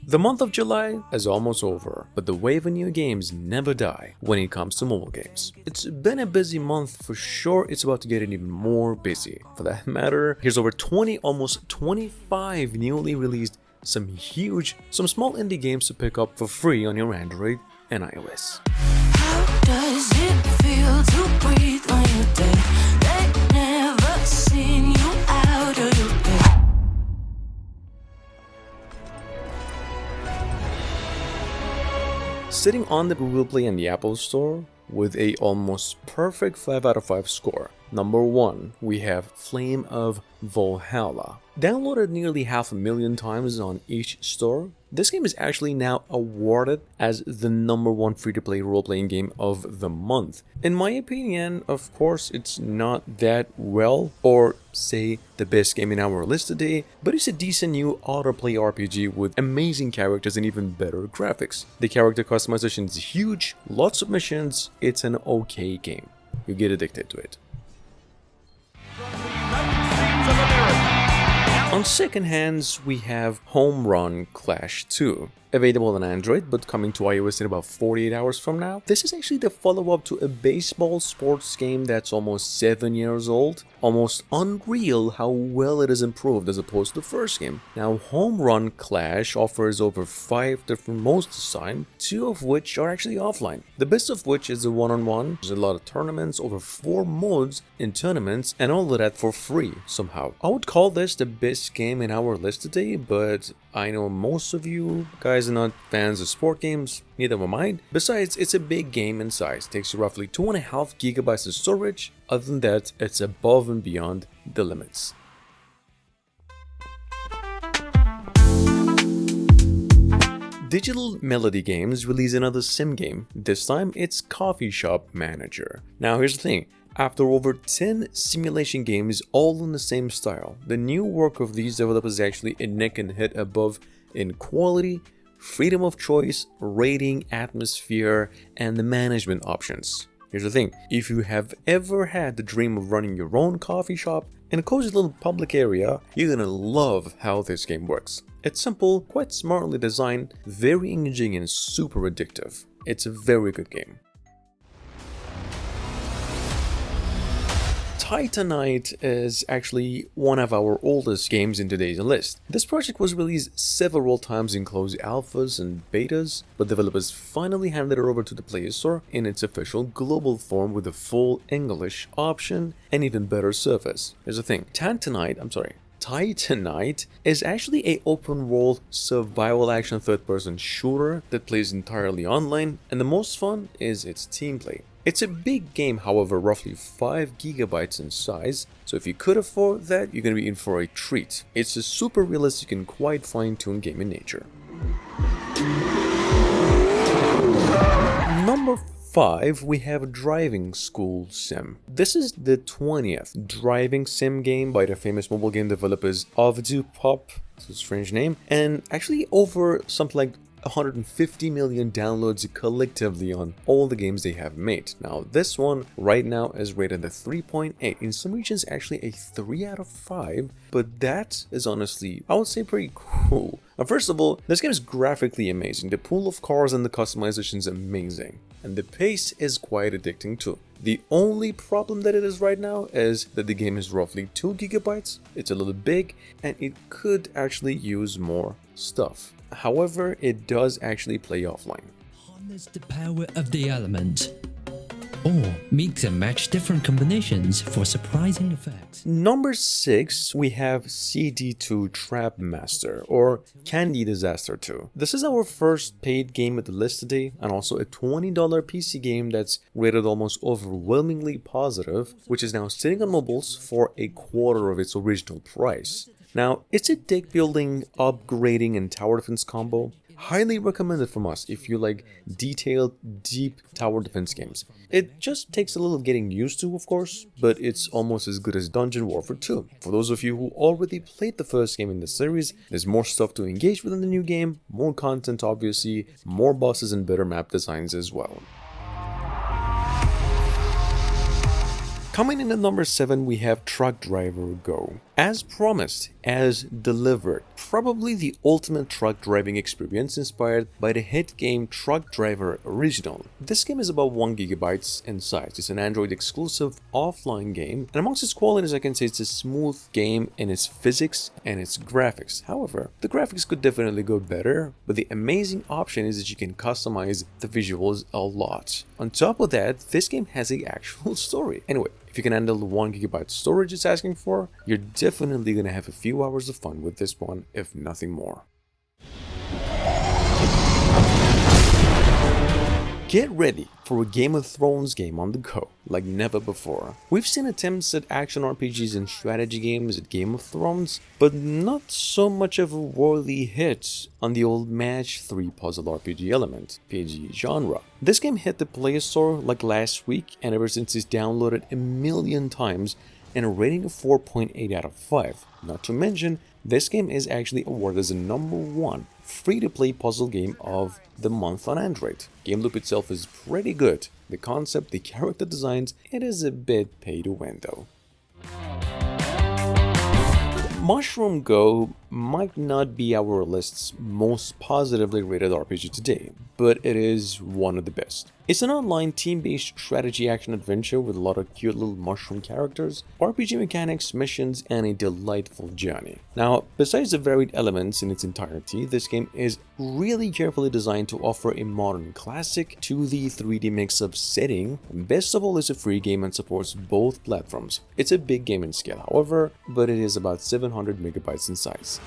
The month of July is almost over, but the wave of new games never die when it comes to mobile games. It's been a busy month for sure, it's about to get even more busy. For that matter, here's over 20, almost 25 newly released, some small indie games to pick up for free on your Android and iOS. How does it feel to breathe when you're dead? They never seen you out of your bed. Sitting on the Google Play and the Apple Store with a almost perfect 5 out of 5 score. Number 1, we have Flame of Valhalla. Downloaded nearly 500,000 times on each store, this game is actually now awarded as the number 1 free-to-play role-playing game of the month. In my opinion, of course, it's not that well, or say the best game in our list today, but it's a decent new autoplay RPG with amazing characters and even better graphics. The character customization is huge, lots of missions, it's an okay game. You get addicted to it. On second hands, we have Home Run Clash 2. Available on Android, but coming to iOS in about 48 hours from now. This is actually the follow-up to a baseball sports game that's almost 7 years old. Almost unreal how well it is improved as opposed to the first game. Now, Home Run Clash offers over 5 different modes this time, 2 of which are actually offline. The best of which is the one-on-one. There's a lot of tournaments, over 4 modes in tournaments, and all of that for free somehow. I would call this the best game in our list today, but I know most of you guys are not fans of sport games, neither am I. Besides, it's a big game in size, takes you roughly 2.5 gigabytes of storage. Other than that, it's above and beyond the limits. Digital Melody Games released another sim game. This time, it's Coffee Shop Manager. Now here's the thing. After over 10 simulation games all in the same style, the new work of these developers is actually a neck and head above in quality, freedom of choice, rating, atmosphere, and the management options. Here's the thing, if you have ever had the dream of running your own coffee shop in a cozy little public area, you're gonna love how this game works. It's simple, quite smartly designed, very engaging and super addictive. It's a very good game. Titanite is actually one of our oldest games in today's list. This project was released several times in closed alphas and betas, but developers finally handed it over to the Play Store in its official global form with a full English option and even better service. Here's the thing, Titanite is actually an open-world survival action third-person shooter that plays entirely online, and the most fun is its team play. It's a big game, however, roughly 5 gigabytes in size, so if you could afford that, you're gonna be in for a treat. It's a super realistic and quite fine-tuned game in nature. Number 5, we have Driving School Sim. This is the 20th driving sim game by the famous mobile game developers of Dupop, it's a strange name, and actually over something like 150 million downloads collectively on all the games they have made. Now this one right now is rated a 3.8, in some regions actually a 3 out of 5, but that is honestly, I would say, pretty cool. Now first of all, this game is graphically amazing, the pool of cars and the customization is amazing, and the pace is quite addicting too. The only problem that it is right now is that the game is roughly 2 gigabytes, it's a little big, and it could actually use more stuff. However, it does actually play offline. Harness the power of the element, or mix and match different combinations for surprising effects. Number 6, we have CD2 TrapMaster, or Candy Disaster 2. This is our first paid game at the list today, and also a $20 PC game that's rated almost overwhelmingly positive, which is now sitting on mobiles for a quarter of its original price. Now, it's a deck building, upgrading, and tower defense combo. Highly recommended from us if you like detailed, deep tower defense games. It just takes a little getting used to, of course, but it's almost as good as Dungeon Warfare 2. For those of you who already played the first game in the series, there's more stuff to engage with in the new game, more content obviously, more bosses and better map designs as well. Coming in at number 7, we have Truck Driver Go. As promised, as delivered, probably the ultimate truck driving experience inspired by the hit game Truck Driver Original. This game is about 1 GB in size. It's an Android exclusive offline game, and amongst its qualities I can say it's a smooth game in its physics and its graphics. However, the graphics could definitely go better, but the amazing option is that you can customize the visuals a lot. On top of that, this game has an actual story. Anyway, if you can handle the 1 GB storage it's asking for, you're definitely gonna have a few hours of fun with this one, if nothing more. Get ready for a Game of Thrones game on the go, like never before. We've seen attempts at action RPGs and strategy games at Game of Thrones, but not so much of a worthy hit on the old Match 3 puzzle RPG element, PG genre. This game hit the Play Store like last week, and ever since it's downloaded a million times, and a rating of 4.8 out of 5. Not to mention, this game is actually awarded as the #1 free-to-play puzzle game of the month on Android. Game loop itself is pretty good. The concept, the character designs, it is a bit pay to win though. Mushroom Go might not be our list's most positively rated RPG today, but it is one of the best. It's an online team-based strategy action adventure with a lot of cute little mushroom characters, RPG mechanics, missions, and a delightful journey. Now, besides the varied elements in its entirety, this game is really carefully designed to offer a modern classic 2D 3D mix of setting, and best of all, it's a free game and supports both platforms. It's a big game in scale, however, but it is about 700 megabytes in size.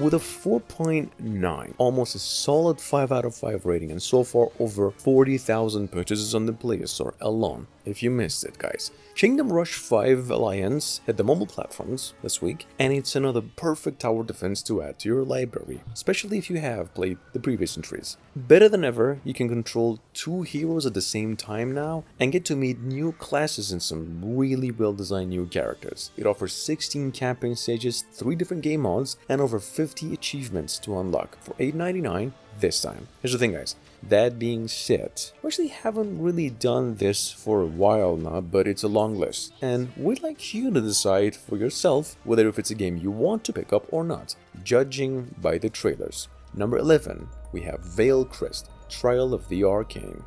With a 4.9, almost a solid 5 out of 5 rating, and so far over 40,000 purchases on the Play Store alone. If you missed it, guys. Kingdom Rush 5 Alliance hit the mobile platforms this week, and it's another perfect tower defense to add to your library, especially if you have played the previous entries. Better than ever, you can control 2 heroes at the same time now, and get to meet new classes and some really well-designed new characters. It offers 16 campaign stages, 3 different game modes, and over 50 achievements to unlock for $8.99 this time. Here's the thing, guys. That being said, we actually haven't really done this for a while now, but it's a long list, and we'd like you to decide for yourself whether if it's a game you want to pick up or not, judging by the trailers. Number 11, we have Veil Crest, Trial of the Arcane.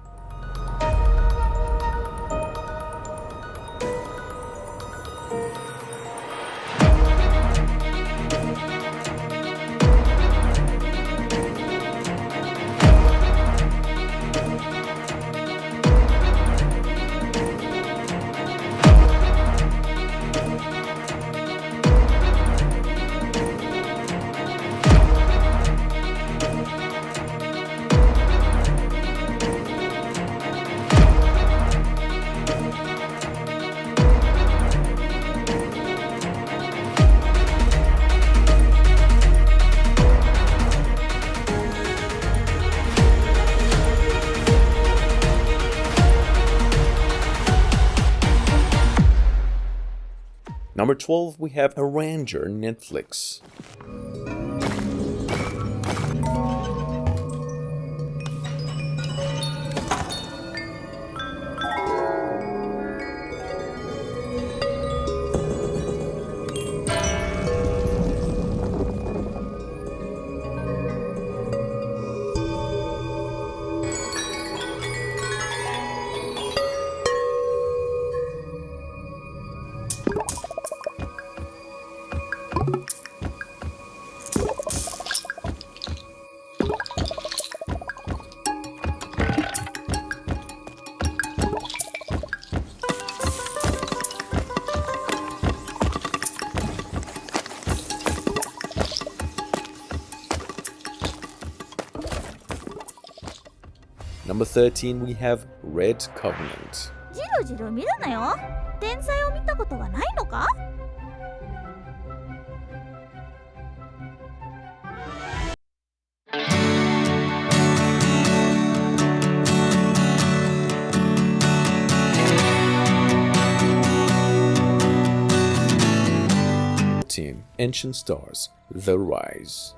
Number 12, we have Arranger Netflix. Number 13, we have Red Covenant. じろじろ見るなよ。天才を見たことがないのか？Ancient Stars, The Rise.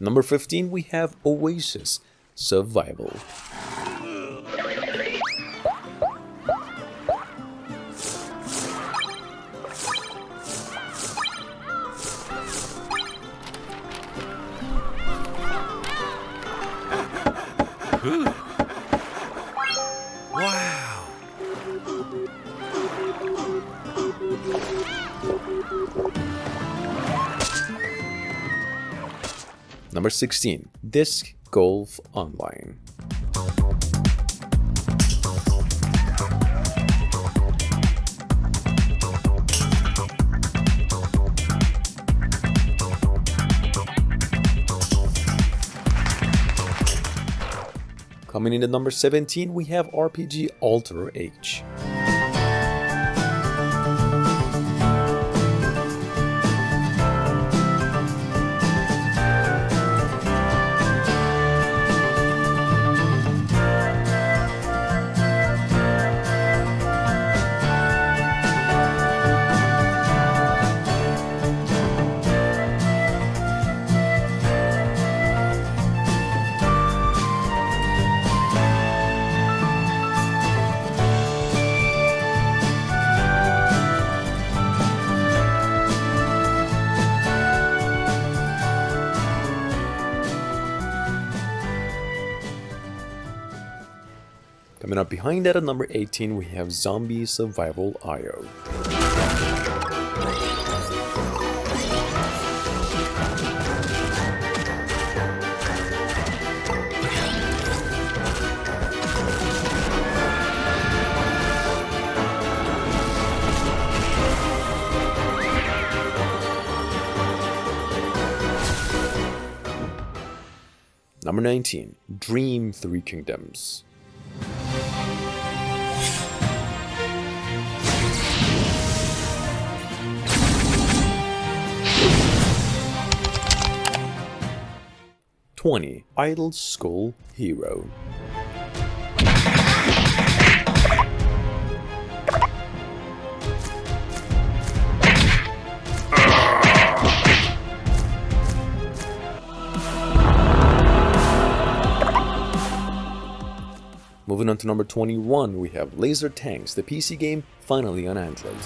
Number 15, we have Oasis Survival. Wow. Number 16, Disc Golf Online. Coming in at number 17, we have RPG Alter Age. Coming up behind that at number 18, we have Zombie Survival IO. Number 19, Dream Three Kingdoms. Idle Skull Hero. Moving on to number 21, we have Laser Tanks, the PC game, finally on Android.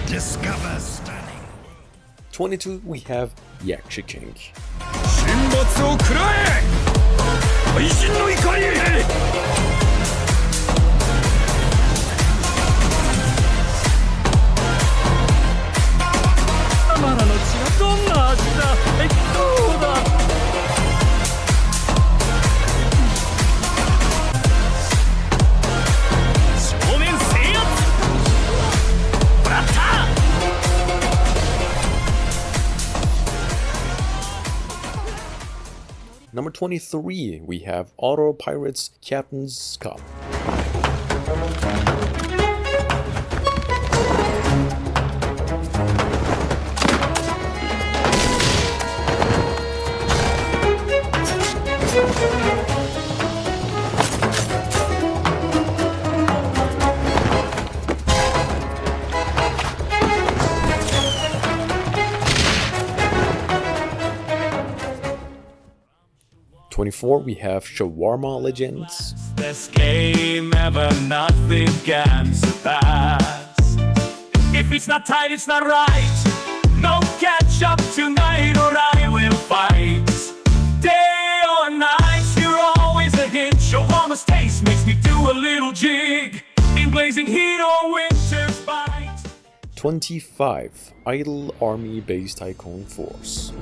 Discover stunning. 22, we have Yaksha King. 神罰を食らえ愛人の怒り貴様らの血はどんな味だどうだ正面制圧もらった Number 23, we have Auto Pirates Captain's Cup. We have Shawarma Legends. This game ever nothing can surpass. If it's not tight, it's not right. No catch up tonight or I will fight. Day or night, you're always a hit. Shawarma's taste makes me do a little jig. In blazing heat or winter's bite. 25, Idle Army Base Tycoon Force.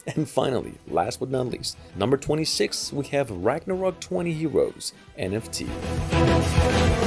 And finally, last but not least, number 26, we have Ragnarok 20 Heroes NFT.